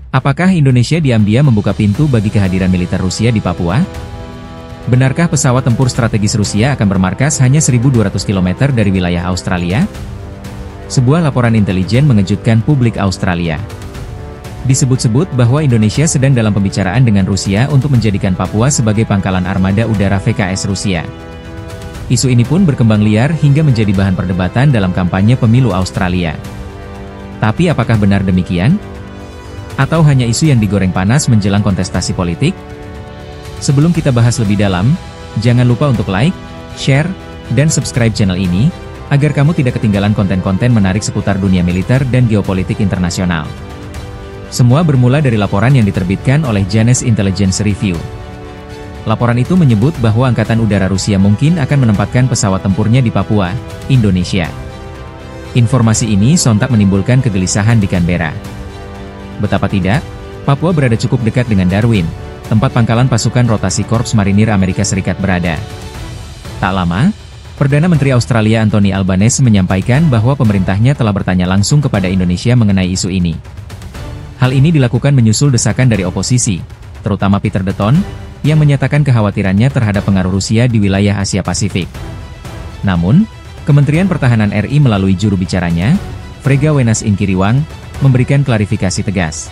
Apakah Indonesia diam-diam membuka pintu bagi kehadiran militer Rusia di Papua? Benarkah pesawat tempur strategis Rusia akan bermarkas hanya 1.200 km dari wilayah Australia? Sebuah laporan intelijen mengejutkan publik Australia. Disebut-sebut bahwa Indonesia sedang dalam pembicaraan dengan Rusia untuk menjadikan Papua sebagai pangkalan armada udara VKS Rusia. Isu ini pun berkembang liar hingga menjadi bahan perdebatan dalam kampanye pemilu Australia. Tapi apakah benar demikian? Atau hanya isu yang digoreng panas menjelang kontestasi politik? Sebelum kita bahas lebih dalam, jangan lupa untuk like, share, dan subscribe channel ini, agar kamu tidak ketinggalan konten-konten menarik seputar dunia militer dan geopolitik internasional. Semua bermula dari laporan yang diterbitkan oleh Janes Intelligence Review. Laporan itu menyebut bahwa Angkatan Udara Rusia mungkin akan menempatkan pesawat tempurnya di Papua, Indonesia. Informasi ini sontak menimbulkan kegelisahan di Canberra. Betapa tidak, Papua berada cukup dekat dengan Darwin, tempat pangkalan pasukan rotasi Korps Marinir Amerika Serikat berada. Tak lama, Perdana Menteri Australia Anthony Albanese menyampaikan bahwa pemerintahnya telah bertanya langsung kepada Indonesia mengenai isu ini. Hal ini dilakukan menyusul desakan dari oposisi, terutama Peter Dutton, yang menyatakan kekhawatirannya terhadap pengaruh Rusia di wilayah Asia Pasifik. Namun, Kementerian Pertahanan RI melalui juru bicaranya, Frega Wenas Inkiriwang, memberikan klarifikasi tegas.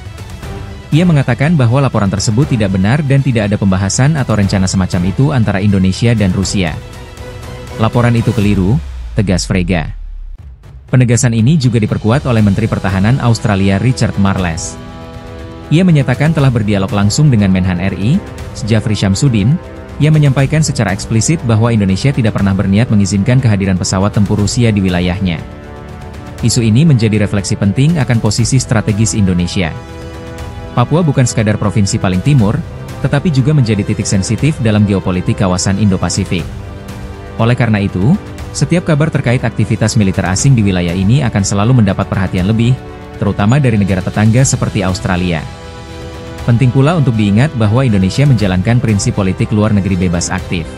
Ia mengatakan bahwa laporan tersebut tidak benar dan tidak ada pembahasan atau rencana semacam itu antara Indonesia dan Rusia. Laporan itu keliru, tegas Frega. Penegasan ini juga diperkuat oleh Menteri Pertahanan Australia Richard Marles. Ia menyatakan telah berdialog langsung dengan Menhan RI, Jafri Syamsuddin, yang menyampaikan secara eksplisit bahwa Indonesia tidak pernah berniat mengizinkan kehadiran pesawat tempur Rusia di wilayahnya. Isu ini menjadi refleksi penting akan posisi strategis Indonesia. Papua bukan sekadar provinsi paling timur, tetapi juga menjadi titik sensitif dalam geopolitik kawasan Indo-Pasifik. Oleh karena itu, setiap kabar terkait aktivitas militer asing di wilayah ini akan selalu mendapat perhatian lebih, terutama dari negara tetangga seperti Australia. Penting pula untuk diingat bahwa Indonesia menjalankan prinsip politik luar negeri bebas aktif.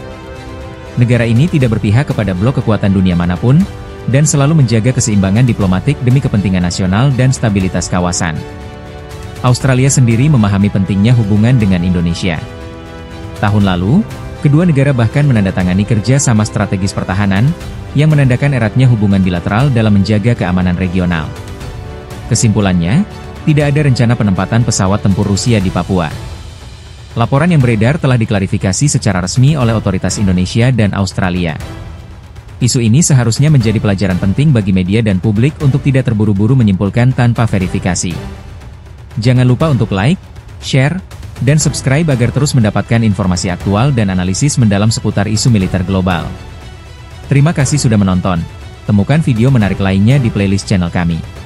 Negara ini tidak berpihak kepada blok kekuatan dunia manapun, dan selalu menjaga keseimbangan diplomatik demi kepentingan nasional dan stabilitas kawasan. Australia sendiri memahami pentingnya hubungan dengan Indonesia. Tahun lalu, kedua negara bahkan menandatangani kerja sama strategis pertahanan, yang menandakan eratnya hubungan bilateral dalam menjaga keamanan regional. Kesimpulannya, tidak ada rencana penempatan pesawat tempur Rusia di Papua. Laporan yang beredar telah diklarifikasi secara resmi oleh otoritas Indonesia dan Australia. Isu ini seharusnya menjadi pelajaran penting bagi media dan publik untuk tidak terburu-buru menyimpulkan tanpa verifikasi. Jangan lupa untuk like, share, dan subscribe agar terus mendapatkan informasi aktual dan analisis mendalam seputar isu militer global. Terima kasih sudah menonton. Temukan video menarik lainnya di playlist channel kami.